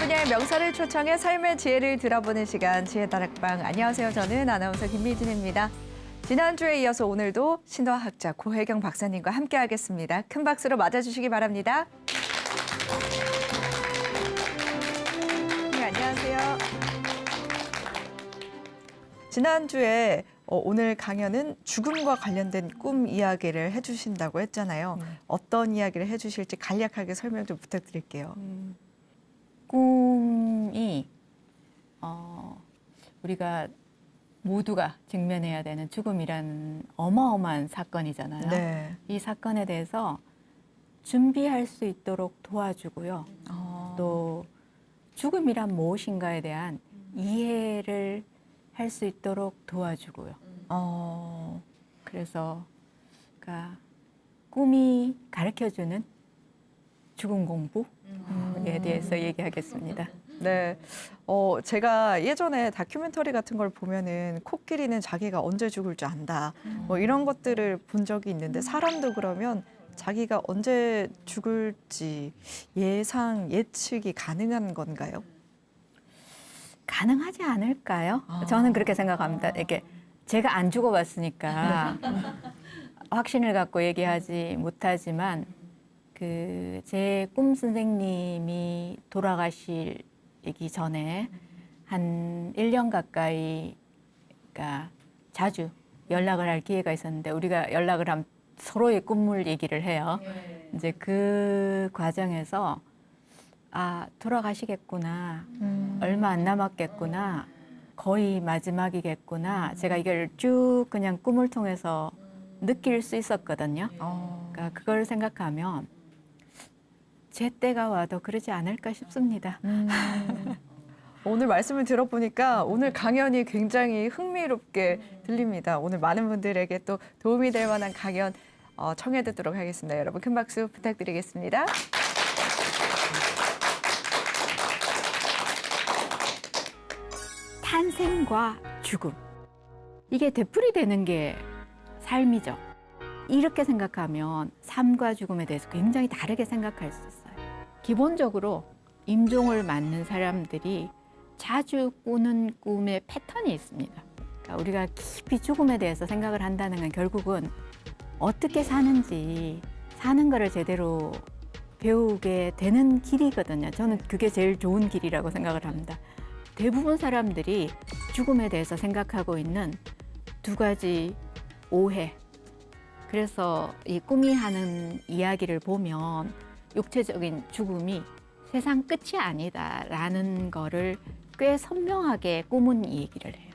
분야의 명사를 초청해 삶의 지혜를 들어보는 시간 지혜다락방. 안녕하세요. 저는 아나운서 김미진입니다. 지난주에 이어서 오늘도 신화학자 고혜경 박사님과 함께하겠습니다. 큰 박수로 맞아주시기 바랍니다. 네, 안녕하세요. 지난주에 오늘 강연은 죽음과 관련된 꿈 이야기를 해주신다고 했잖아요. 어떤 이야기를 해주실지 간략하게 설명 좀 부탁드릴게요. 꿈이 우리가 모두가 직면해야 되는 죽음이라는 어마어마한 사건이잖아요. 네. 이 사건에 대해서 준비할 수 있도록 도와주고요. 또 죽음이란 무엇인가에 대한 이해를 할 수 있도록 도와주고요. 그래서 그러니까 꿈이 가르쳐주는 죽음 공부에 대해서 얘기하겠습니다. 네. 제가 예전에 다큐멘터리 같은 걸 보면은 코끼리는 자기가 언제 죽을 줄 안다. 뭐 이런 것들을 본 적이 있는데 사람도 그러면 자기가 언제 죽을지 예측이 가능한 건가요? 가능하지 않을까요? 저는 그렇게 생각합니다. 이렇게 제가 안 죽어봤으니까 확신을 갖고 얘기하지 못하지만 제 꿈 선생님이 돌아가시기 전에 한 1년 가까이 그러니까 자주 연락을 할 기회가 있었는데 우리가 연락을 하면 서로의 꿈을 얘기를 해요. 이제 그 과정에서 돌아가시겠구나. 얼마 안 남았겠구나. 거의 마지막이겠구나. 제가 이걸 쭉 그냥 꿈을 통해서 느낄 수 있었거든요. 그러니까 그걸 생각하면 제 때가 와도 그러지 않을까 싶습니다. 오늘 말씀을 들어보니까 오늘 강연이 굉장히 흥미롭게 들립니다. 오늘 많은 분들에게 또 도움이 될 만한 강연 청해 듣도록 하겠습니다. 여러분 큰 박수 부탁드리겠습니다. 탄생과 죽음. 이게 되풀이되는 게 삶이죠. 이렇게 생각하면 삶과 죽음에 대해서 굉장히 다르게 생각할 수 있어요. 기본적으로 임종을 맞는 사람들이 자주 꾸는 꿈의 패턴이 있습니다. 그러니까 우리가 깊이 죽음에 대해서 생각을 한다는 건 결국은 어떻게 사는지 사는 거를 제대로 배우게 되는 길이거든요. 저는 그게 제일 좋은 길이라고 생각을 합니다. 대부분 사람들이 죽음에 대해서 생각하고 있는 두 가지 오해. 그래서 이 꿈이 하는 이야기를 보면 육체적인 죽음이 세상 끝이 아니다라는 거를 꽤 선명하게 꿈은 얘기를 해요.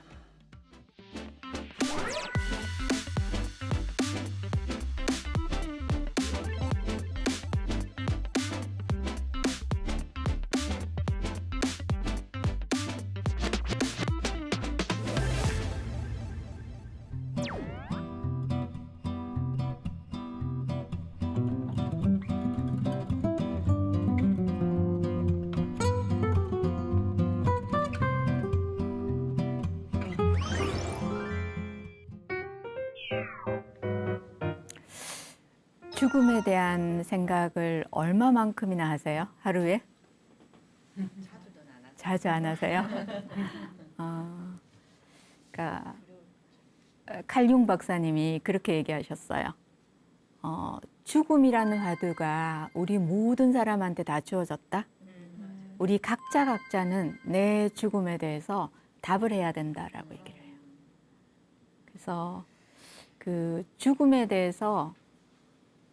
죽음에 대한 생각을 얼마만큼이나 하세요? 하루에? 자주 안 하세요? 그러니까 칼융 박사님이 그렇게 얘기하셨어요. 죽음이라는 화두가 우리 모든 사람한테 다 주어졌다. 우리 각자는 내 죽음에 대해서 답을 해야 된다라고 얘기를 해요. 그래서 그 죽음에 대해서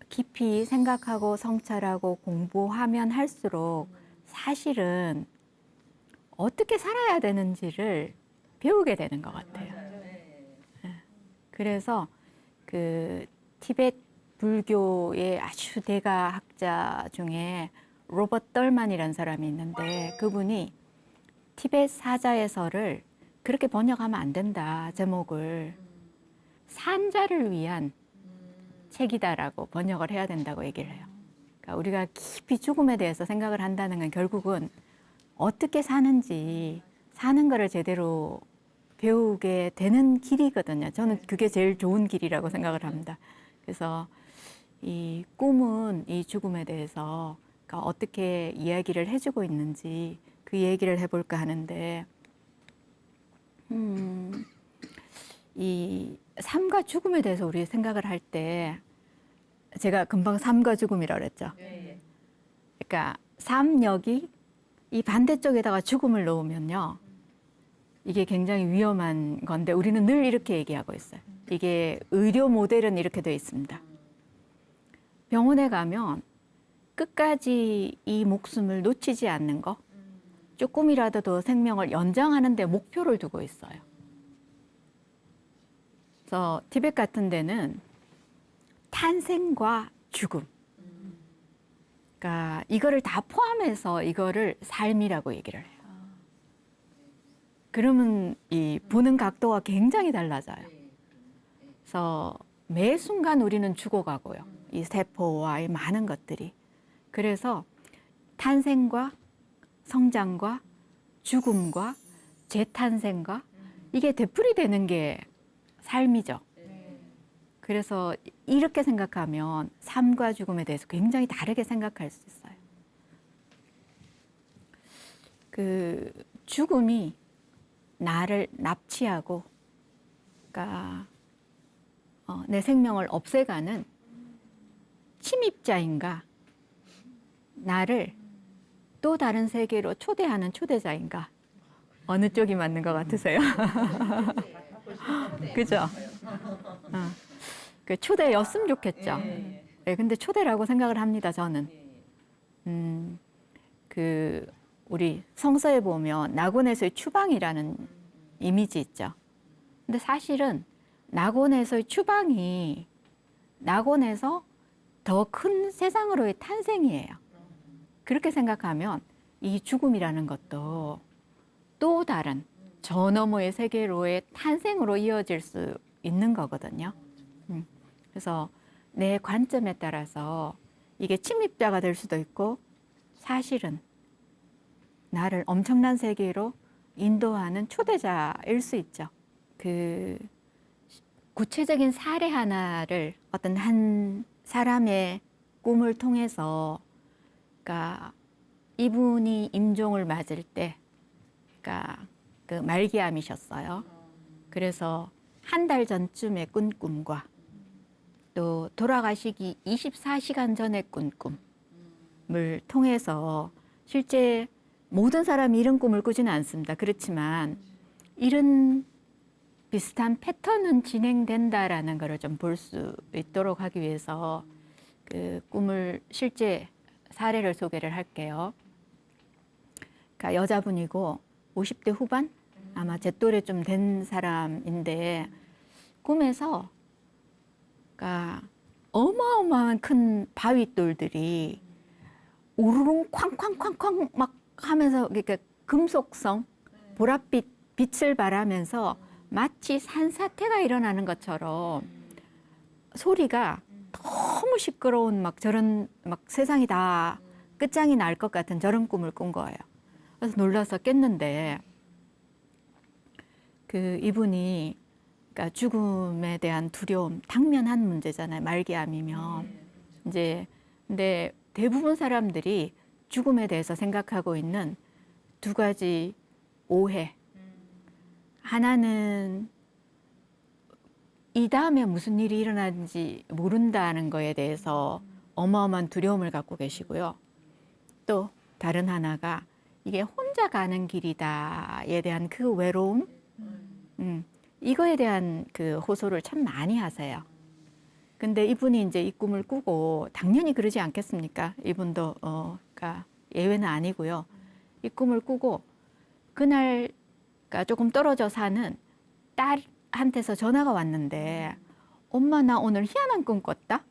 깊이 생각하고 성찰하고 공부하면 할수록 사실은 어떻게 살아야 되는지를 배우게 되는 것 같아요. 그래서 그 티베트 불교의 아주 대가 학자 중에 로버트 떨만이라는 사람이 있는데 그분이 티베트 사자에서를 그렇게 번역하면 안 된다. 제목을 산자를 위한 책이다라고 번역을 해야 된다고 얘기를 해요. 그러니까 우리가 깊이 죽음에 대해서 생각을 한다는 건 결국은 어떻게 사는지 사는 거를 제대로 배우게 되는 길이거든요. 저는 그게 제일 좋은 길이라고 생각을 합니다. 그래서 이 꿈은 이 죽음에 대해서 어떻게 이야기를 해주고 있는지 그 얘기를 해볼까 하는데, 이 삶과 죽음에 대해서 우리 생각을 할 때, 제가 금방 삶과 죽음이라고 그랬죠. 그러니까 삶 여기 이 반대쪽에다가 죽음을 놓으면요, 이게 굉장히 위험한 건데 우리는 늘 이렇게 얘기하고 있어요. 이게 의료 모델은 이렇게 되어 있습니다. 병원에 가면 끝까지 이 목숨을 놓치지 않는 거, 조금이라도 더 생명을 연장하는 데 목표를 두고 있어요. 그래서 티벳 같은 데는 탄생과 죽음, 그러니까 이거를 다 포함해서 이거를 삶이라고 얘기를 해요. 그러면 이 보는 각도가 굉장히 달라져요. 그래서 매 순간 우리는 죽어가고요. 이 세포와 이 많은 것들이. 그래서 탄생과 성장과 죽음과 재탄생과 이게 되풀이되는 게 삶이죠. 그래서 이렇게 생각하면 삶과 죽음에 대해서 굉장히 다르게 생각할 수 있어요. 그 죽음이 나를 납치하고, 그러니까 내 생명을 없애가는 침입자인가, 나를 또 다른 세계로 초대하는 초대자인가, 어느 쪽이 맞는 것 같으세요? 그죠? 그 초대였으면 좋겠죠. 네, 근데 초대라고 생각을 합니다, 저는. 그 우리 성서에 보면 낙원에서의 추방이라는 이미지 있죠. 근데 사실은 낙원에서의 추방이 낙원에서 더 큰 세상으로의 탄생이에요. 그렇게 생각하면 이 죽음이라는 것도 또 다른 저 너머의 세계로의 탄생으로 이어질 수 있는 거거든요. 그래서 내 관점에 따라서 이게 침입자가 될 수도 있고, 사실은 나를 엄청난 세계로 인도하는 초대자일 수 있죠. 그 구체적인 사례 하나를 어떤 한 사람의 꿈을 통해서, 그러니까 이분이 임종을 맞을 때, 그러니까 그 말기암이셨어요. 그래서 한 달 전쯤에 꾼 꿈과 또 돌아가시기 24시간 전에 꾼 꿈을 통해서, 실제 모든 사람이 이런 꿈을 꾸지는 않습니다. 그렇지만 이런 비슷한 패턴은 진행된다라는 것을 좀 볼 수 있도록 하기 위해서 그 꿈을 실제 사례를 소개를 할게요. 그러니까 여자분이고 50대 후반? 아마 제 또래 좀 된 사람인데, 꿈에서 그러니까 어마어마한 큰 바위돌들이 우르릉 쾅쾅쾅쾅 막 하면서, 그러니까 금속성, 보랏빛 빛을 발하면서 마치 산사태가 일어나는 것처럼 소리가 너무 시끄러운 막 저런 막 세상이 다 끝장이 날 것 같은 저런 꿈을 꾼 거예요. 그래서 놀라서 깼는데, 그 이분이 그러니까 죽음에 대한 두려움, 당면한 문제잖아요. 말기암이면. 이제 근데 대부분 사람들이 죽음에 대해서 생각하고 있는 두 가지 오해. 하나는 이 다음에 무슨 일이 일어나는지 모른다는 거에 대해서 어마어마한 두려움을 갖고 계시고요. 또 다른 하나가 이게 혼자 가는 길이다에 대한 그 외로움, 이거에 대한 그 호소를 참 많이 하세요. 근데 이분이 이제 이 꿈을 꾸고, 당연히 그러지 않겠습니까? 이분도 그러니까 예외는 아니고요. 이 꿈을 꾸고 그날 그러니까 조금 떨어져 사는 딸한테서 전화가 왔는데, 엄마 나 오늘 희한한 꿈 꿨다.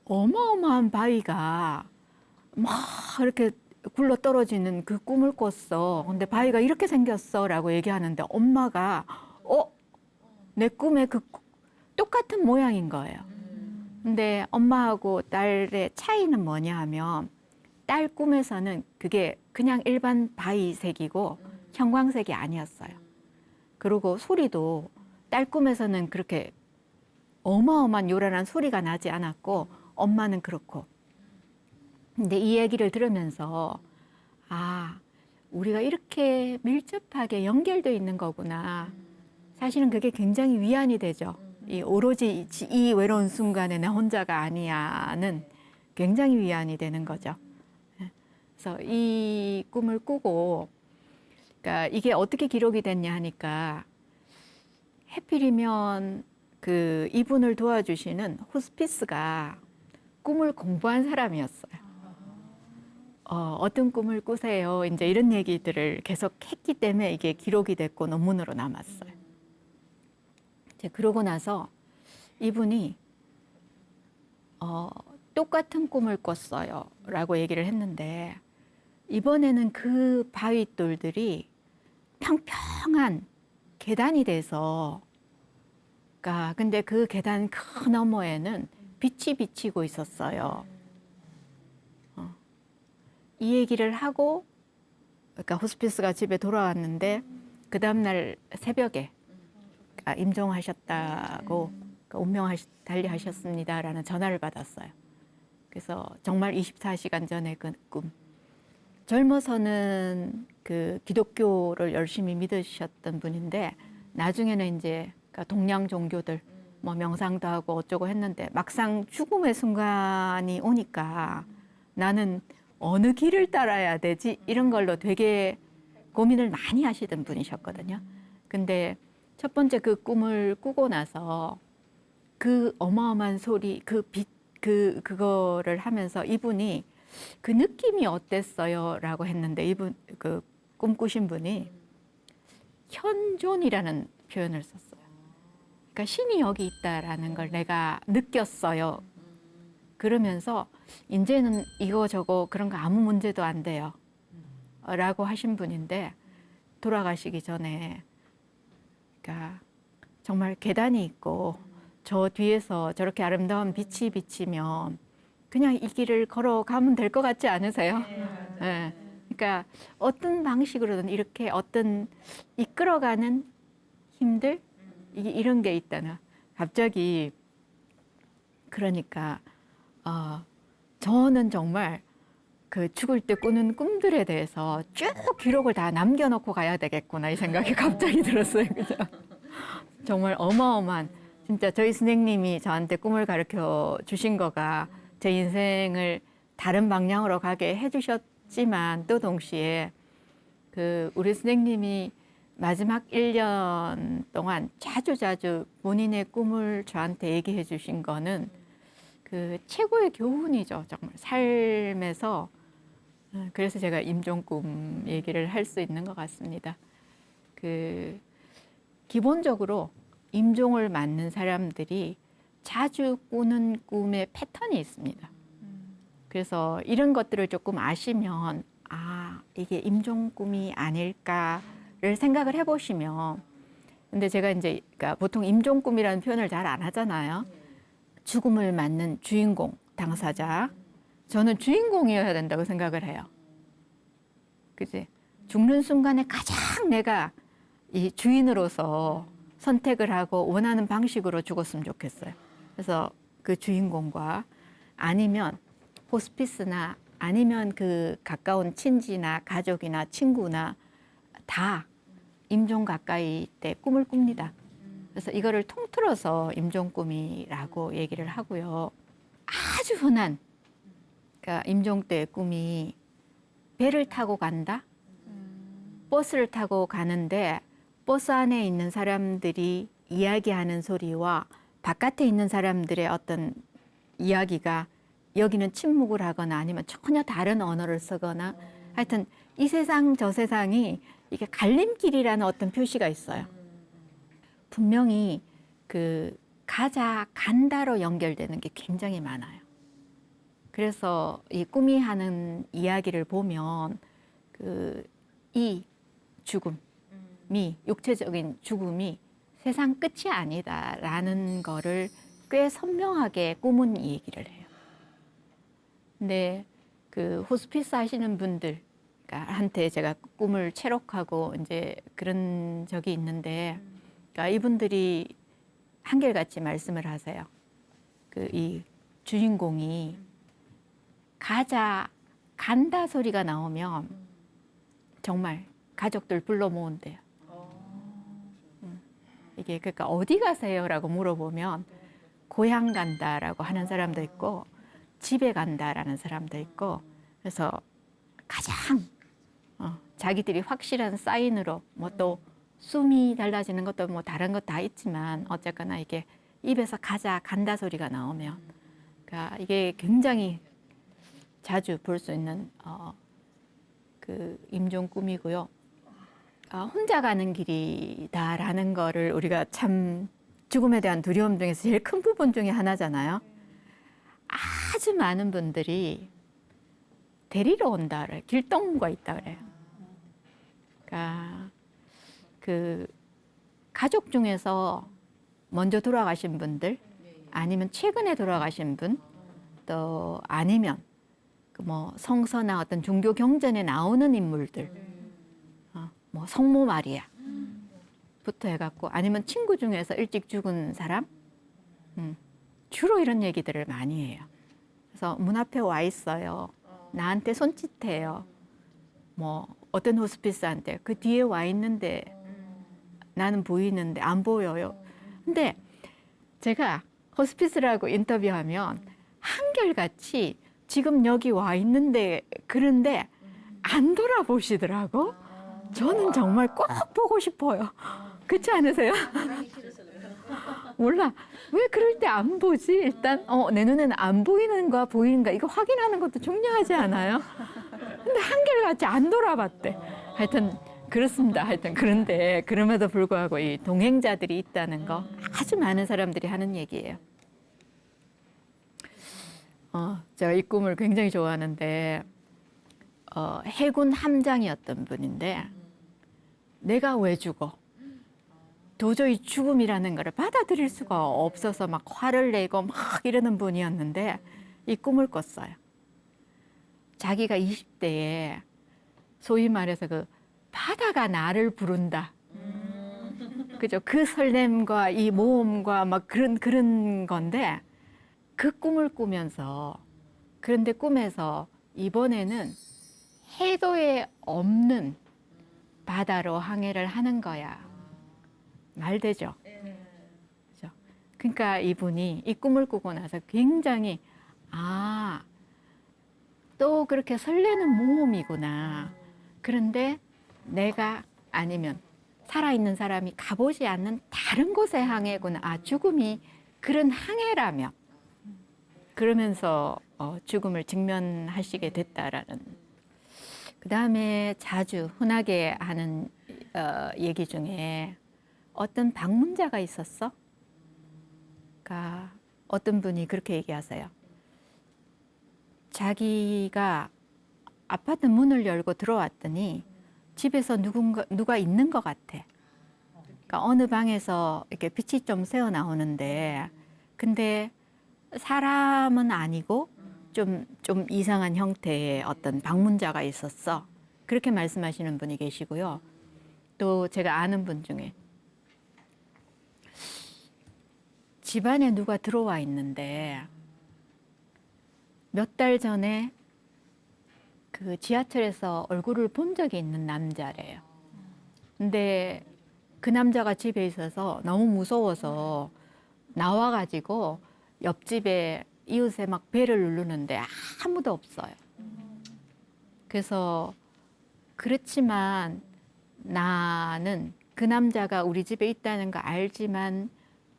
어마어마한 바위가 막 이렇게 굴러 떨어지는 그 꿈을 꿨어. 근데 바위가 이렇게 생겼어라고 얘기하는데, 엄마가 내 꿈에 그 똑같은 모양인 거예요. 근데 엄마하고 딸의 차이는 뭐냐 하면, 딸 꿈에서는 그게 그냥 일반 바위색이고 형광색이 아니었어요. 그리고 소리도 딸 꿈에서는 그렇게 어마어마한 요란한 소리가 나지 않았고, 엄마는 그렇고. 근데 이 얘기를 들으면서 아, 우리가 이렇게 밀접하게 연결되어 있는 거구나. 사실은 그게 굉장히 위안이 되죠. 이 오로지 이 외로운 순간에 나 혼자가 아니야는 굉장히 위안이 되는 거죠. 그래서 이 꿈을 꾸고, 그러니까 이게 어떻게 기록이 됐냐 하니까 해필이면 그 이분을 도와주시는 호스피스가 꿈을 공부한 사람이었어요. 어떤 꿈을 꾸세요? 이제 이런 얘기들을 계속 했기 때문에 이게 기록이 됐고 논문으로 남았어요. 이제 그러고 나서 이분이 똑같은 꿈을 꿨어요 라고 얘기를 했는데, 이번에는 그 바위돌들이 평평한 계단이 돼서, 그러니까 근데 그 계단 그 너머에는 빛이 비치고 있었어요. 이 얘기를 하고, 그러니까 호스피스가 집에 돌아왔는데 그 다음날 새벽에 임종하셨다고, 그러니까 운명 달리하셨습니다라는 전화를 받았어요. 그래서 정말 24시간 전에 그 꿈. 젊어서는 그 기독교를 열심히 믿으셨던 분인데 나중에는 이제 동양 종교들 뭐 명상도 하고 어쩌고 했는데 막상 죽음의 순간이 오니까 나는 어느 길을 따라야 되지? 이런 걸로 되게 고민을 많이 하시던 분이셨거든요. 근데 첫 번째 그 꿈을 꾸고 나서 그 어마어마한 소리, 그 빛, 그거를 하면서 이분이 그 느낌이 어땠어요? 라고 했는데 이분, 그 꿈꾸신 분이 현존이라는 표현을 썼어요. 그러니까 신이 여기 있다라는 걸 내가 느꼈어요. 그러면서 이제는 이거 저거 그런 거 아무 문제도 안 돼요. 라고 하신 분인데 돌아가시기 전에, 그러니까 정말 계단이 있고 저 뒤에서 저렇게 아름다운 빛이 비치면 그냥 이 길을 걸어가면 될 것 같지 않으세요? 네. 그러니까 어떤 방식으로든 이렇게 어떤 이끌어가는 힘들 이런 게 있다는, 갑자기 그러니까 저는 정말 그 죽을 때 꾸는 꿈들에 대해서 쭉 기록을 다 남겨놓고 가야 되겠구나 이 생각이 갑자기 들었어요. 그죠? 정말 어마어마한, 진짜 저희 선생님이 저한테 꿈을 가르쳐 주신 거가 제 인생을 다른 방향으로 가게 해주셨지만 또 동시에 그 우리 선생님이 마지막 1년 동안 자주 본인의 꿈을 저한테 얘기해 주신 거는 그 최고의 교훈이죠. 정말 삶에서. 그래서 제가 임종꿈 얘기를 할 수 있는 것 같습니다. 그 기본적으로 임종을 맞는 사람들이 자주 꾸는 꿈의 패턴이 있습니다. 그래서 이런 것들을 조금 아시면 이게 임종꿈이 아닐까를 생각을 해보시면, 근데 제가 이제 그러니까 보통 임종꿈이라는 표현을 잘 안 하잖아요. 죽음을 맞는 주인공, 당사자. 저는 주인공이어야 된다고 생각을 해요. 그치? 죽는 순간에 가장 내가 이 주인으로서 선택을 하고 원하는 방식으로 죽었으면 좋겠어요. 그래서 그 주인공과 아니면 호스피스나 아니면 그 가까운 친지나 가족이나 친구나 다 임종 가까이 때 꿈을 꿉니다. 그래서 이거를 통틀어서 임종꿈이라고 얘기를 하고요. 아주 흔한, 그러니까 임종 때의 꿈이 배를 타고 간다? 버스를 타고 가는데 버스 안에 있는 사람들이 이야기하는 소리와 바깥에 있는 사람들의 어떤 이야기가, 여기는 침묵을 하거나 아니면 전혀 다른 언어를 쓰거나, 하여튼 이 세상 저 세상이 이게 갈림길이라는 어떤 표시가 있어요. 분명히 그 가자, 간다로 연결되는 게 굉장히 많아요. 그래서 이 꿈이 하는 이야기를 보면 이 죽음이, 육체적인 죽음이 세상 끝이 아니다라는 거를 꽤 선명하게 꿈은 얘기를 해요. 근데 그 호스피스 하시는 분들 한테 제가 꿈을 체록하고 이제 그런 적이 있는데, 그러니까 이분들이 한결같이 말씀을 하세요. 그 이 주인공이 가자, 간다 소리가 나오면 정말 가족들 불러 모은대요. 이게 그러니까 어디 가세요라고 물어보면 고향 간다라고 하는 사람도 있고 집에 간다라는 사람도 있고 그래서 가장 자기들이 확실한 사인으로 뭐 또 숨이 달라지는 것도 뭐 다른 것 다 있지만 어쨌거나 이게 입에서 가자 간다 소리가 나오면 그러니까 이게 굉장히 자주 볼 수 있는 그 임종 꿈이고요. 혼자 가는 길이다라는 거를 우리가 참 죽음에 대한 두려움 중에서 제일 큰 부분 중에 하나잖아요. 아주 많은 분들이 데리러 온다 그래요. 길동무가 있다 그래요. 그러니까 그 가족 중에서 먼저 돌아가신 분들 아니면 최근에 돌아가신 분 또 아니면 그 뭐 성서나 어떤 종교 경전에 나오는 인물들 뭐 성모 마리아부터 해갖고 아니면 친구 중에서 일찍 죽은 사람 주로 이런 얘기들을 많이 해요. 그래서 문 앞에 와 있어요. 나한테 손짓해요. 뭐 어떤 호스피스한테 그 뒤에 와 있는데 나는 보이는데 안 보여요. 근데 제가 호스피스라고 인터뷰하면 한결같이 지금 여기 와 있는데 그런데 안 돌아보시더라고. 저는 정말 꼭 보고 싶어요. 그렇지 않으세요? 몰라. 왜 그럴 때 안 보지? 일단 내 눈에는 안 보이는가 보이는가 이거 확인하는 것도 중요하지 않아요? 근데 한결같이 안 돌아봤대. 하여튼 그렇습니다. 하여튼 그런데 그럼에도 불구하고 이 동행자들이 있다는 거 아주 많은 사람들이 하는 얘기예요. 제가 이 꿈을 굉장히 좋아하는데 해군 함장이었던 분인데 내가 왜 죽어? 도저히 죽음이라는 거를 받아들일 수가 없어서 막 화를 내고 막 이러는 분이었는데 이 꿈을 꿨어요. 자기가 20대에 소위 말해서 그 바다가 나를 부른다. 그죠? 그 설렘과 이 모험과 막 그런 건데 그 꿈을 꾸면서 그런데 꿈에서 이번에는 해도에 없는 바다로 항해를 하는 거야. 말되죠? 그죠? 그러니까 이분이 이 꿈을 꾸고 나서 굉장히 또 그렇게 설레는 모험이구나. 그런데 내가 아니면 살아있는 사람이 가보지 않는 다른 곳의 항해구나. 죽음이 그런 항해라면 그러면서 죽음을 직면하시게 됐다라는. 그 다음에 자주 흔하게 하는 얘기 중에 어떤 방문자가 있었어? 그러니까 어떤 분이 그렇게 얘기하세요. 자기가 아파트 문을 열고 들어왔더니 집에서 누가 있는 것 같아. 그러니까 어느 방에서 이렇게 빛이 좀 새어 나오는데 근데 사람은 아니고 좀 이상한 형태의 어떤 방문자가 있었어. 그렇게 말씀하시는 분이 계시고요. 또 제가 아는 분 중에 집안에 누가 들어와 있는데 몇 달 전에 그 지하철에서 얼굴을 본 적이 있는 남자래요. 근데 그 남자가 집에 있어서 너무 무서워서 나와가지고 옆집에 이웃에 막 배를 누르는데 아무도 없어요. 그래서 그렇지만 나는 그 남자가 우리 집에 있다는 거 알지만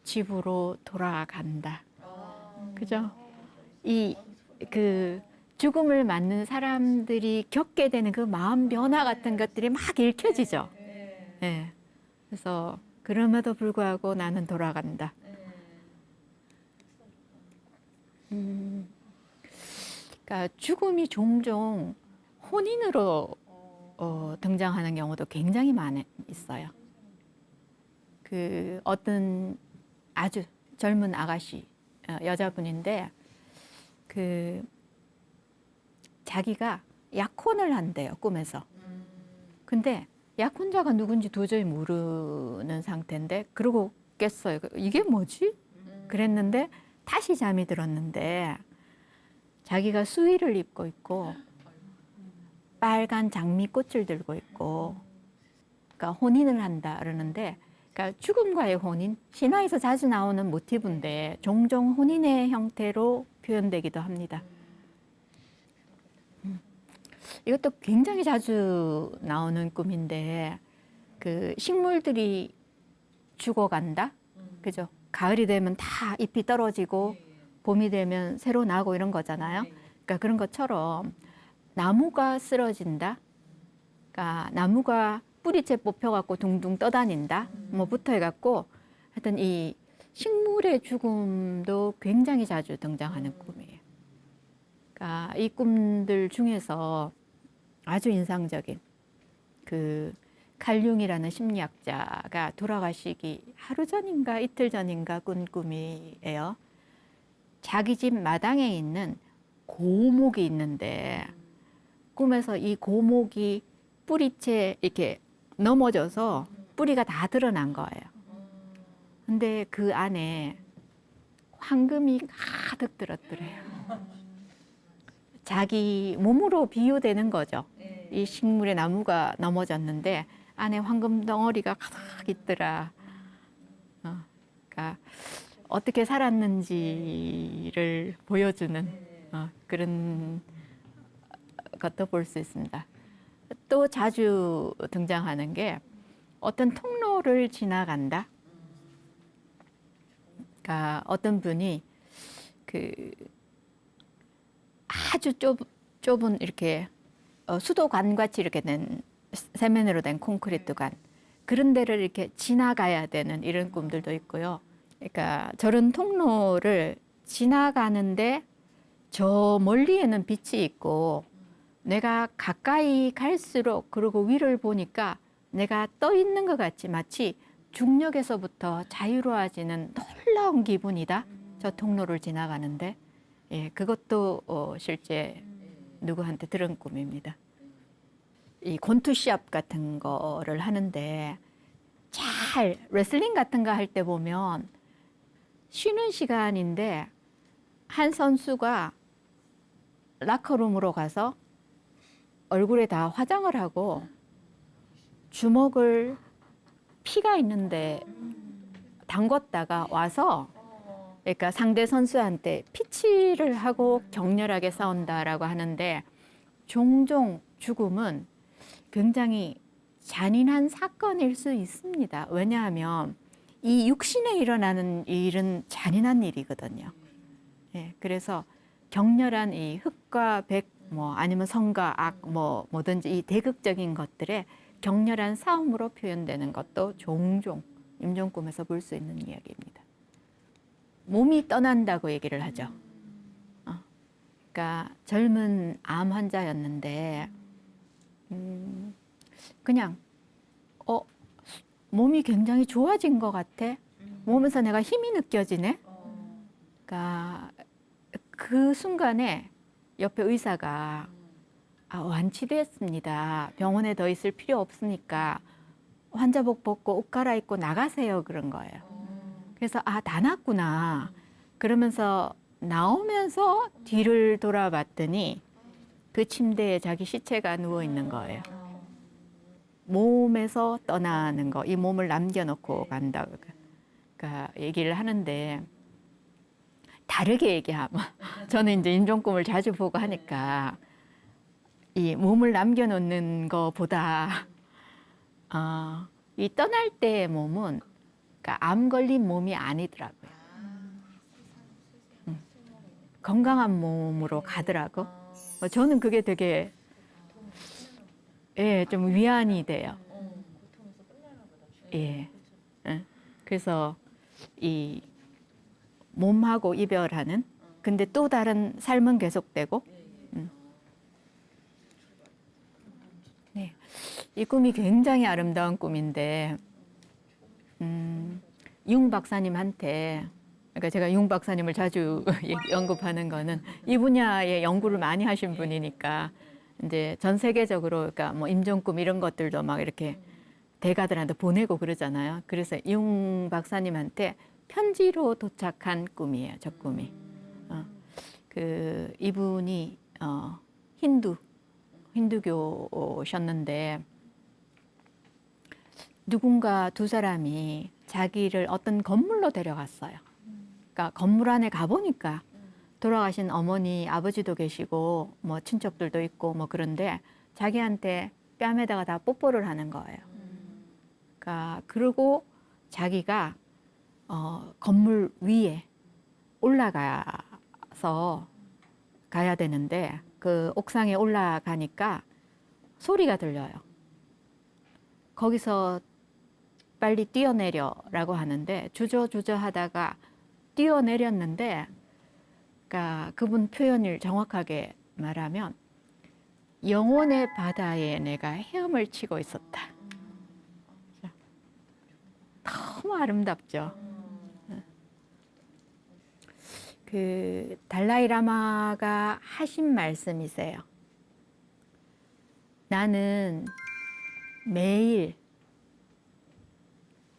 집으로 돌아간다. 그죠? 그 죽음을 맞는 사람들이 겪게 되는 그 마음 변화 같은 것들이 막 읽혀지죠. 네. 그래서 그럼에도 불구하고 나는 돌아간다. 그러니까 죽음이 종종 혼인으로 등장하는 경우도 굉장히 많이 있어요. 그 어떤 아주 젊은 아가씨 여자분인데 그 자기가 약혼을 한대요, 꿈에서. 근데 약혼자가 누군지 도저히 모르는 상태인데 그러고 깼어요. 이게 뭐지? 그랬는데 다시 잠이 들었는데 자기가 수의를 입고 있고 빨간 장미꽃을 들고 있고, 그러니까 혼인을 한다 그러는데, 그러니까 죽음과의 혼인, 신화에서 자주 나오는 모티브인데 종종 혼인의 형태로 표현되기도 합니다. 이것도 굉장히 자주 나오는 꿈인데, 그 식물들이 죽어간다, 그죠? 가을이 되면 다 잎이 떨어지고 봄이 되면 새로 나고 이런 거잖아요. 그러니까 그런 것처럼 나무가 쓰러진다. 그러니까 나무가 뿌리채 뽑혀갖고 둥둥 떠다닌다. 뭐부터 해갖고 하여튼 이 식물의 죽음도 굉장히 자주 등장하는 꿈이에요. 그러니까 이 꿈들 중에서 아주 인상적인 그 칼융이라는 심리학자가 돌아가시기 하루 전인가 이틀 전인가 꾼 꿈이에요. 자기 집 마당에 있는 고목이 있는데 꿈에서 이 고목이 뿌리채 이렇게 넘어져서 뿌리가 다 드러난 거예요. 근데 그 안에 황금이 가득 들었더래요. 자기 몸으로 비유되는 거죠. 이 식물의 나무가 넘어졌는데 안에 황금 덩어리가 가득 있더라. 그러니까 어떻게 살았는지를 보여주는 그런 것도 볼 수 있습니다. 또 자주 등장하는 게 어떤 통로를 지나간다. 그러니까 어떤 분이 그 아주 좁은 이렇게 수도관 같이 이렇게 된 세면으로 된 콘크리트관, 그런 데를 이렇게 지나가야 되는 이런 꿈들도 있고요. 그러니까 저런 통로를 지나가는데 저 멀리에는 빛이 있고 내가 가까이 갈수록 그리고 위를 보니까 내가 떠 있는 것 같이 마치 중력에서부터 자유로워지는 놀라운 기분이다. 저 통로를 지나가는데, 예, 그것도 실제 누구한테 들은 꿈입니다. 이 권투 시합 같은 거를 하는데 잘 레슬링 같은 거 할 때 보면 쉬는 시간인데 한 선수가 라커룸으로 가서 얼굴에 다 화장을 하고 주먹을 피가 있는데 담궜다가 와서, 그러니까 상대 선수한테 피치를 하고 격렬하게 싸운다라고 하는데, 종종 죽음은 굉장히 잔인한 사건일 수 있습니다. 왜냐하면 이 육신에 일어나는 일은 잔인한 일이거든요. 예, 그래서 격렬한 이 흑과 백, 뭐 아니면 성과 악, 뭐든지 이 대극적인 것들의 격렬한 싸움으로 표현되는 것도 종종 임종꿈에서 볼 수 있는 이야기입니다. 몸이 떠난다고 얘기를 하죠. 그러니까 젊은 암 환자였는데 그냥 몸이 굉장히 좋아진 것 같아. 몸에서 내가 힘이 느껴지네. 그러니까 그 순간에 옆에 의사가 완치됐습니다. 병원에 더 있을 필요 없으니까 환자복 벗고 옷 갈아입고 나가세요. 그런 거예요. 그래서 다 났구나. 그러면서 나오면서 뒤를 돌아봤더니 그 침대에 자기 시체가 누워 있는 거예요. 몸에서 떠나는 거, 이 몸을 남겨놓고 간다고 그러니까 얘기를 하는데, 다르게 얘기하면 저는 이제 임종꿈을 자주 보고 하니까 이 몸을 남겨놓는 것보다 이 떠날 때의 몸은, 그러니까 암 걸린 몸이 아니더라고요. 건강한 몸으로 가더라고. 저는 그게 되게 좀 위안이 돼요. 예. 그래서 이 몸하고 이별하는, 근데 또 다른 삶은 계속되고. 네. 이 꿈이 굉장히 아름다운 꿈인데, 융 박사님한테, 그러니까 제가 융 박사님을 자주 언급하는 거는 이 분야의 연구를 많이 하신 분이니까 이제 전 세계적으로, 그러니까 뭐 임종꿈 이런 것들도 막 이렇게 대가들한테 보내고 그러잖아요. 그래서 융 박사님한테 편지로 도착한 꿈이에요. 저 꿈이. 이분이 힌두교셨는데 누군가 두 사람이 자기를 어떤 건물로 데려갔어요. 그러니까 건물 안에 가보니까 돌아가신 어머니, 아버지도 계시고 뭐 친척들도 있고 뭐 그런데 자기한테 뺨에다가 다 뽀뽀를 하는 거예요. 그러니까 그리고 자기가 건물 위에 올라가서 가야 되는데 그 옥상에 올라가니까 소리가 들려요. 거기서 빨리 뛰어내려라고 하는데 주저주저 하다가 뛰어내렸는데 그러니까 그분 표현을 정확하게 말하면 영혼의 바다에 내가 헤엄을 치고 있었다. 너무 아름답죠. 그 달라이 라마가 하신 말씀이세요. 나는 매일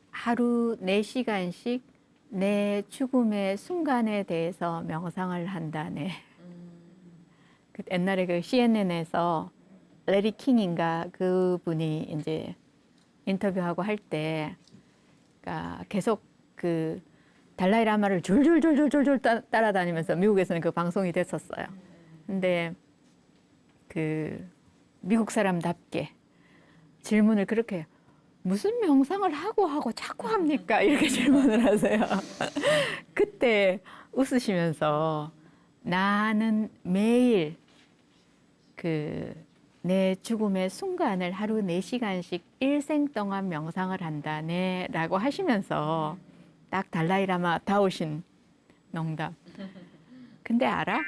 하루 4시간씩 내 죽음의 순간에 대해서 명상을 한다네. 그 옛날에 그 CNN에서 레리 킹인가 그분이 이제 인터뷰하고 할 때 그러니까 계속 그 달라이 라마를 줄줄줄줄줄 따라다니면서 미국에서는 그 방송이 됐었어요. 근데 그 미국 사람답게 질문을 그렇게 해요. 무슨 명상을 하고 자꾸 합니까? 이렇게 질문을 하세요. 그때 웃으시면서 나는 매일 그 내 죽음의 순간을 하루 4시간씩 일생 동안 명상을 한다네 라고 하시면서 딱 달라이 라마 다우신 농담. 근데 알아?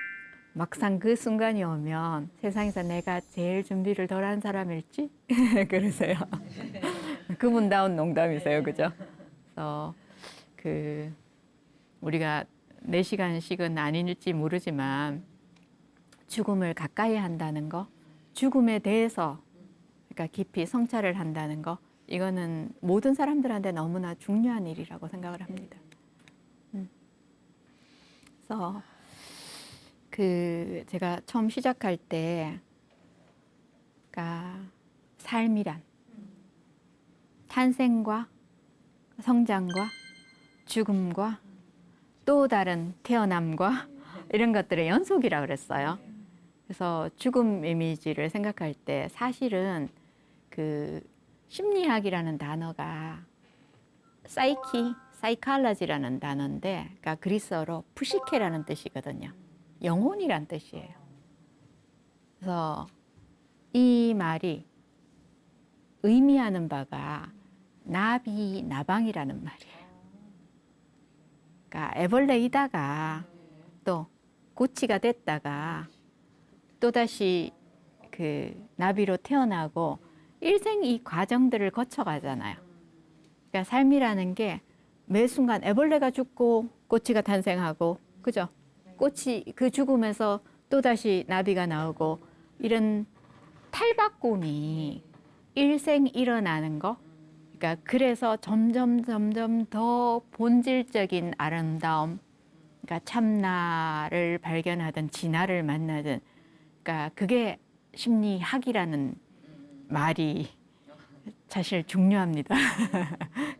막상 그 순간이 오면 세상에서 내가 제일 준비를 덜한 사람일지? 그러세요. 그분다운 농담이세요. 그죠? 그래서 그 우리가 4시간씩은 아닐지 모르지만 죽음을 가까이 한다는 거, 죽음에 대해서 그러니까 깊이 성찰을 한다는 거, 이거는 모든 사람들한테 너무나 중요한 일이라고 생각을 합니다. 그래서 그 제가 처음 시작할 때, 그러니까 삶이란 탄생과 성장과 죽음과 또 다른 태어남과 이런 것들의 연속이라고 그랬어요. 그래서 죽음 이미지를 생각할 때 사실은 그 심리학이라는 단어가 사이칼라지라는 단어인데, 그러니까 그리스어로 푸시케라는 뜻이거든요. 영혼이란 뜻이에요. 그래서 이 말이 의미하는 바가 나비, 나방이라는 말이에요. 그러니까 애벌레이다가 또 고치가 됐다가 또다시 그 나비로 태어나고 일생 이 과정들을 거쳐가잖아요. 그러니까 삶이라는 게 매 순간 애벌레가 죽고 꼬치가 탄생하고, 그죠? 꼬치 그 죽음에서 또다시 나비가 나오고 이런 탈바꿈이 일생 일어나는 거. 그러니까 그래서 점점 더 본질적인 아름다움, 그러니까 참나를 발견하든 진화를 만나든, 그러니까 그게 심리학이라는 말이 사실 중요합니다.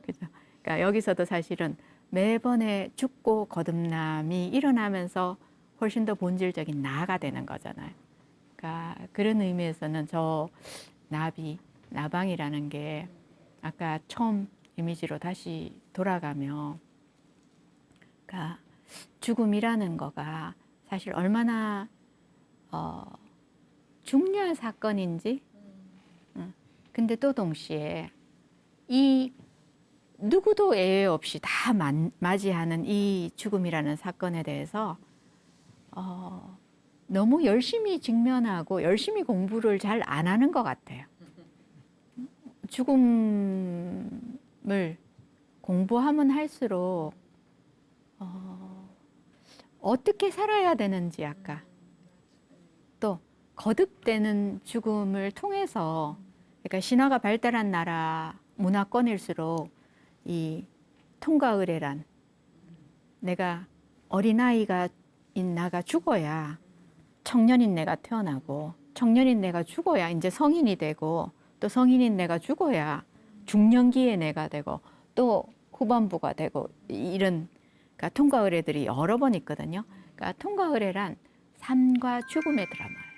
그죠? 그러니까 여기서도 사실은 매번에 죽고 거듭남이 일어나면서 훨씬 더 본질적인 나가 되는 거잖아요. 그러니까 그런 의미에서는 저 나비, 나방이라는 게 아까 처음 이미지로 다시 돌아가며, 그러니까 죽음이라는 거가 사실 얼마나 중요한 사건인지, 근데 또 동시에 이 누구도 예외 없이 다 맞이하는 이 죽음이라는 사건에 대해서 너무 열심히 직면하고 열심히 공부를 잘 안 하는 것 같아요. 죽음을 공부하면 할수록 어떻게 살아야 되는지, 아까 또 거듭되는 죽음을 통해서, 그러니까 신화가 발달한 나라 문화권일수록 이 통과 의례란, 내가 어린아이가 인 나가 죽어야 청년인 내가 태어나고 청년인 내가 죽어야 이제 성인이 되고, 또 성인인 내가 죽어야 중년기의 내가 되고, 또 후반부가 되고, 이런 그러니까 통과 의례들이 여러 번 있거든요. 그러니까 통과 의례란 삶과 죽음의 드라마예요.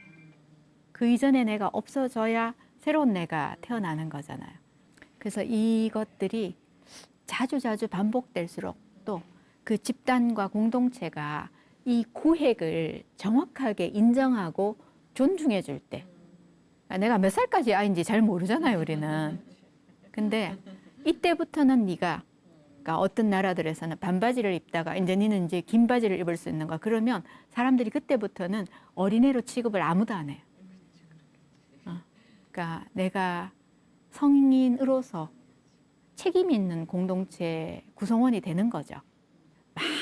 그 이전에 내가 없어져야 새로운 내가 태어나는 거잖아요. 그래서 이것들이 자주자주 반복될수록 또 그 집단과 공동체가 이 구획을 정확하게 인정하고 존중해 줄 때, 내가 몇 살까지 아이인지 잘 모르잖아요, 우리는. 근데 이때부터는 네가, 그러니까 어떤 나라들에서는 반바지를 입다가 이제 니는 이제 긴 바지를 입을 수 있는 거야. 그러면 사람들이 그때부터는 어린애로 취급을 아무도 안 해요. 그러니까 내가 성인으로서 책임 있는 공동체 구성원이 되는 거죠.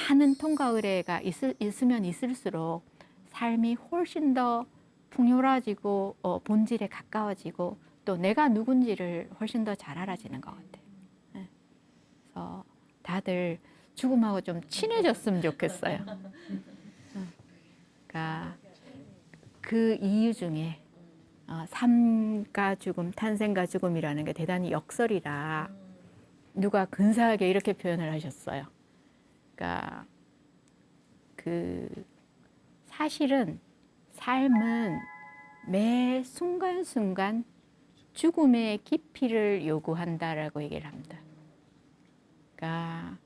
많은 통과 의례가 있으면 있을수록 삶이 훨씬 더 풍요로워지고 본질에 가까워지고 또 내가 누군지를 훨씬 더 잘 알아지는 것 같아요. 네. 그래서 다들 죽음하고 좀 친해졌으면 좋겠어요. 그러니까 그 이유 중에 삶과 죽음, 탄생과 죽음이라는 게 대단히 역설이라 누가 근사하게 이렇게 표현을 하셨어요. 그러니까 그 사실은 삶은 매 순간순간 죽음의 깊이를 요구한다라고 얘기를 합니다. 그러니까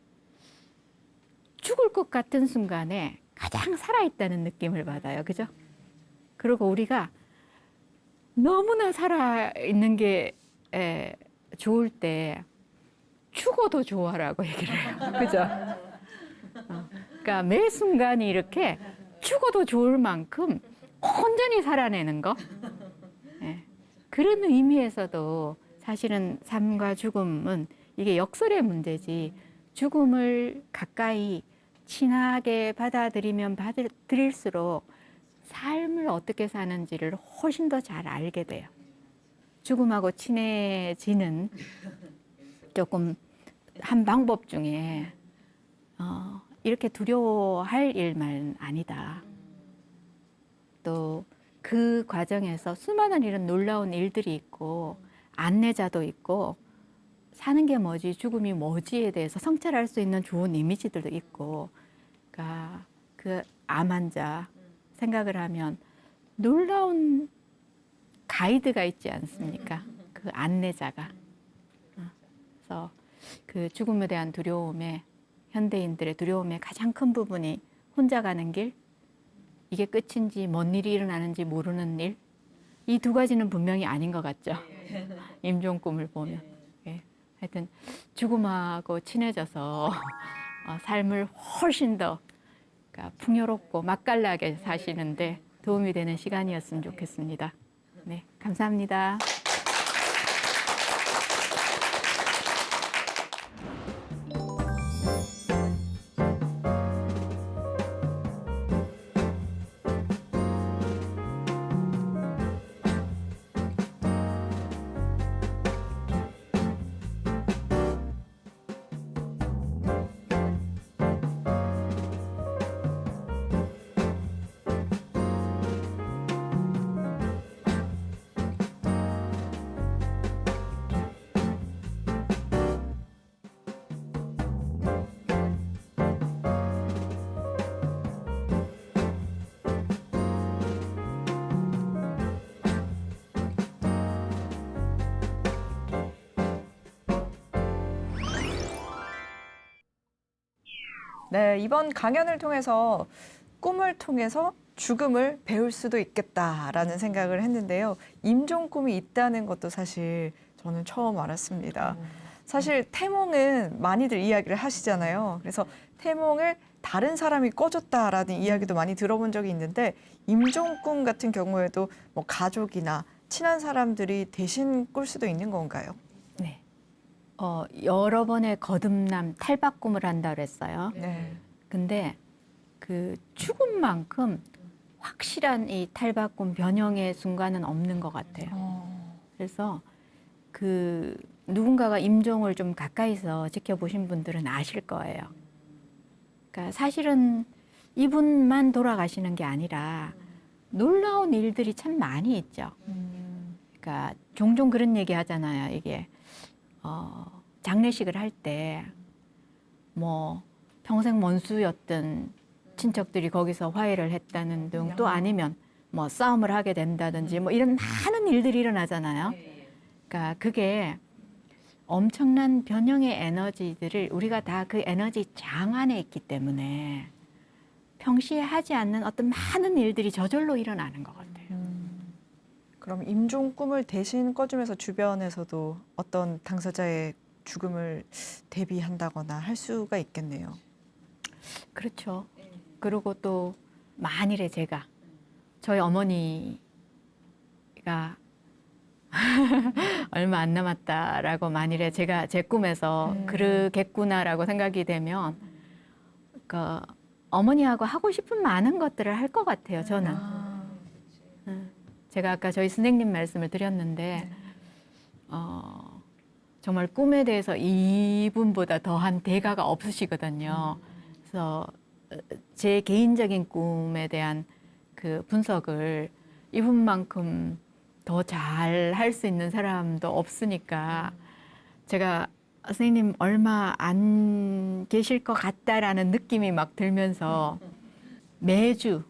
죽을 것 같은 순간에 가장 살아있다는 느낌을 받아요. 그죠? 그리고 우리가 너무나 살아있는 게 좋을 때 죽어도 좋아라고 얘기를 해요. 그죠? 그러니까 매 순간이 이렇게 죽어도 좋을 만큼 온전히 살아내는 거. 그런 의미에서도 사실은 삶과 죽음은 이게 역설의 문제지, 죽음을 가까이 친하게 받아들이면 받아들일수록 삶을 어떻게 사는지를 훨씬 더 잘 알게 돼요. 죽음하고 친해지는 조금 한 방법 중에 이렇게 두려워할 일만 아니다. 또 그 과정에서 수많은 이런 놀라운 일들이 있고 안내자도 있고 사는 게 뭐지, 죽음이 뭐지에 대해서 성찰할 수 있는 좋은 이미지들도 있고, 그러니까 그 암 환자 생각을 하면 놀라운 가이드가 있지 않습니까? 그 안내자가. 그래서 그 죽음에 대한 두려움에, 현대인들의 두려움의 가장 큰 부분이 혼자 가는 길, 이게 끝인지 뭔 일이 일어나는지 모르는 일, 이 두 가지는 분명히 아닌 것 같죠. 임종꿈을 보면. 하여튼 죽음하고 친해져서 삶을 훨씬 더 그러니까 풍요롭고 맛깔나게 사시는데 도움이 되는 시간이었으면 좋겠습니다. 네, 감사합니다. 네, 이번 강연을 통해서 꿈을 통해서 죽음을 배울 수도 있겠다라는 생각을 했는데요. 임종꿈이 있다는 것도 사실 저는 처음 알았습니다. 사실 태몽은 많이들 이야기를 하시잖아요. 그래서 태몽을 다른 사람이 꿔줬다라는 이야기도 많이 들어본 적이 있는데 임종꿈 같은 경우에도 뭐 가족이나 친한 사람들이 대신 꿀 수도 있는 건가요? 네. 여러 번의 거듭남, 탈바꿈을 한다 그랬어요. 네. 근데 그 죽음만큼 확실한 이 탈바꿈 변형의 순간은 없는 것 같아요. 그래서 그 누군가가 임종을 좀 가까이서 지켜보신 분들은 아실 거예요. 그러니까 사실은 이분만 돌아가시는 게 아니라 놀라운 일들이 참 많이 있죠. 그러니까 종종 그런 얘기 하잖아요. 이게 장례식을 할 때 뭐 평생 원수였던 친척들이 거기서 화해를 했다는 등 또 아니면 뭐 싸움을 하게 된다든지 뭐 이런 많은 일들이 일어나잖아요. 그러니까 그게 엄청난 변형의 에너지들을 우리가 다 그 에너지 장 안에 있기 때문에 평시에 하지 않는 어떤 많은 일들이 저절로 일어나는 것 같아요. 그럼 임종 꿈을 대신 꿔주면서 주변에서도 어떤 당사자의 죽음을 대비한다거나 할 수가 있겠네요. 그렇죠. 그리고 또 만일에 저희 어머니가 얼마 안 남았다라고 만일에 제가 제 꿈에서 그러겠구나라고 생각이 되면 그 어머니하고 하고 싶은 많은 것들을 할 것 같아요. 저는. 제가 아까 저희 선생님 말씀을 드렸는데 정말 꿈에 대해서 이분보다 더한 대가가 없으시거든요. 그래서 제 개인적인 꿈에 대한 그 분석을 이분만큼 더 잘 할 수 있는 사람도 없으니까 제가 선생님 얼마 안 계실 것 같다라는 느낌이 막 들면서 매주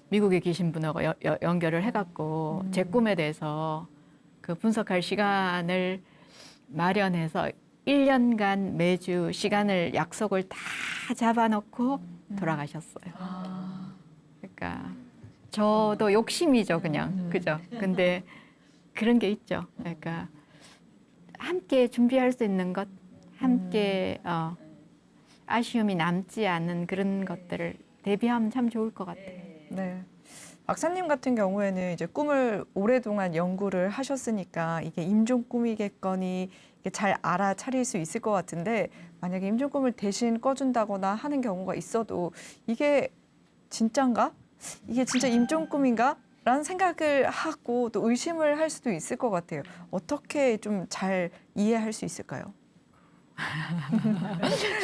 미국에 계신 분하고 연결을 해갖고 제 꿈에 대해서 그 분석할 시간을 마련해서 1년간 매주 시간을 약속을 다 잡아놓고 돌아가셨어요. 그러니까 저도 욕심이죠, 그냥. 그죠? 근데 그런 게 있죠. 그러니까 함께 준비할 수 있는 것, 함께 아쉬움이 남지 않는 그런 것들을 대비하면 참 좋을 것 같아요. 네. 박사님 같은 경우에는 이제 꿈을 오랫동안 연구를 하셨으니까 이게 임종 꿈이겠거니 이게 잘 알아차릴 수 있을 것 같은데 만약에 임종 꿈을 대신 꿔준다거나 하는 경우가 있어도 이게 진짠가? 이게 진짜 임종 꿈인가? 라는 생각을 하고 또 의심을 할 수도 있을 것 같아요. 어떻게 좀 잘 이해할 수 있을까요?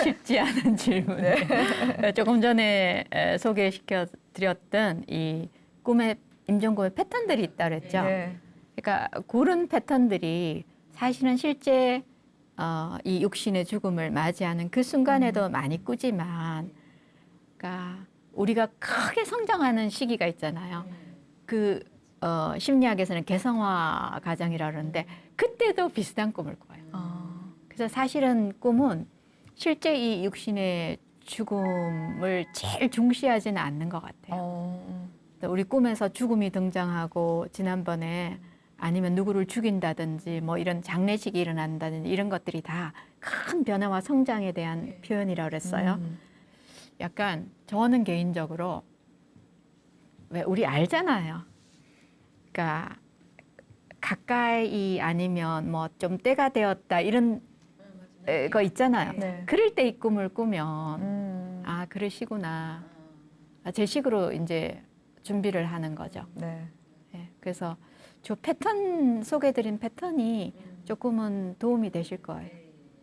쉽지 않은 질문. 네. 조금 전에 소개시켜 드렸던 이 꿈의 임종 꿈의 패턴들이 있다 그랬죠. 네. 그러니까 그런 패턴들이 사실은 실제 이 육신의 죽음을 맞이하는 그 순간에도 많이 꾸지만, 그러니까 우리가 크게 성장하는 시기가 있잖아요. 그 심리학에서는 개성화 과정이라 그러는데 그때도 비슷한 꿈을 꿔요. 그래서 사실은 꿈은 실제 이 육신의 죽음을 제일 중시하지는 않는 것 같아요. 우리 꿈에서 죽음이 등장하고 지난번에 아니면 누구를 죽인다든지 뭐 이런 장례식이 일어난다든지 이런 것들이 다 큰 변화와 성장에 대한 표현이라고 그랬어요. 약간 저는 개인적으로 왜 우리 알잖아요. 그러니까 가까이 아니면 뭐 좀 때가 되었다 이런 거 있잖아요. 네. 그럴 때 이 꿈을 꾸면 아 그러시구나. 제 식으로 이제 준비를 하는 거죠. 네. 네, 그래서 저 패턴 소개드린 패턴이 조금은 도움이 되실 거예요.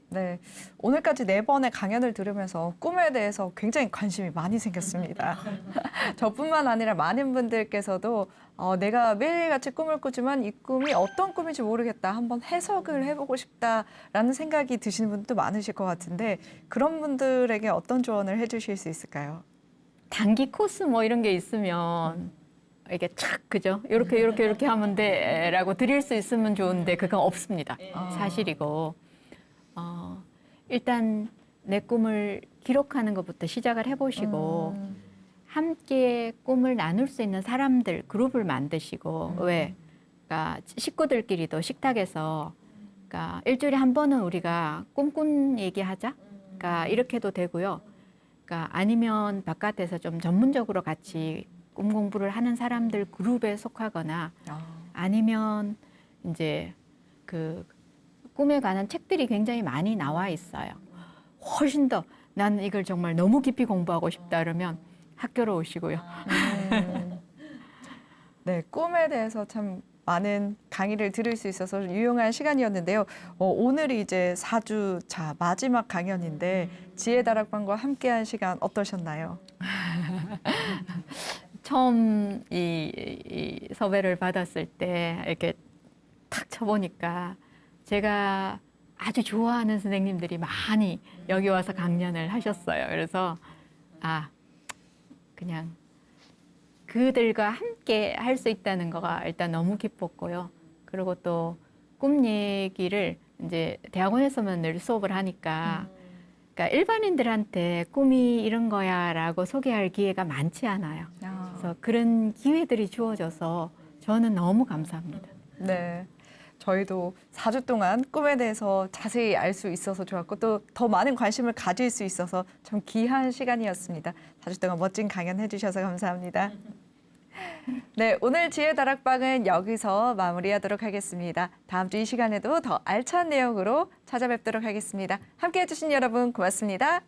네. 오늘까지 4번의 강연을 들으면서 꿈에 대해서 굉장히 관심이 많이 생겼습니다. 저뿐만 아니라 많은 분들께서도 내가 매일같이 꿈을 꾸지만 이 꿈이 어떤 꿈인지 모르겠다. 한번 해석을 해보고 싶다라는 생각이 드시는 분도 많으실 것 같은데 그런 분들에게 어떤 조언을 해주실 수 있을까요? 단기 코스 뭐 이런 게 있으면 이게 착 그죠? 이렇게 하면 돼라고 드릴 수 있으면 좋은데 그건 없습니다. 사실이고 일단 내 꿈을 기록하는 것부터 시작을 해보시고 함께 꿈을 나눌 수 있는 사람들 그룹을 만드시고 왜? 그러니까 식구들끼리도 식탁에서 그러니까 일주일에 한 번은 우리가 꿈꾼 얘기하자. 그러니까 이렇게 해도 되고요. 그러니까 아니면 바깥에서 좀 전문적으로 같이 꿈 공부를 하는 사람들 그룹에 속하거나 아니면 이제 그 꿈에 관한 책들이 굉장히 많이 나와 있어요. 훨씬 더 나는 이걸 정말 너무 깊이 공부하고 싶다 그러면 학교로 오시고요. 네, 꿈에 대해서 참 많은 강의를 들을 수 있어서 유용한 시간이었는데요. 오늘이 이제 4주차 마지막 강연인데 지혜다락방과 함께한 시간 어떠셨나요? 처음 이 섭외를 받았을 때 이렇게 탁 쳐보니까 제가 아주 좋아하는 선생님들이 많이 여기 와서 강연을 하셨어요. 그래서 그냥 그들과 함께 할 수 있다는 거가 일단 너무 기뻤고요. 그리고 또 꿈 얘기를 이제 대학원에서만 늘 수업을 하니까 그러니까 일반인들한테 꿈이 이런 거야라고 소개할 기회가 많지 않아요. 그래서 그런 기회들이 주어져서 저는 너무 감사합니다. 네. 저희도 4주 동안 꿈에 대해서 자세히 알 수 있어서 좋았고 또 더 많은 관심을 가질 수 있어서 참 귀한 시간이었습니다. 4주 동안 멋진 강연 해주셔서 감사합니다. 네, 오늘 지혜 다락방은 여기서 마무리하도록 하겠습니다. 다음 주 이 시간에도 더 알찬 내용으로 찾아뵙도록 하겠습니다. 함께해 주신 여러분 고맙습니다.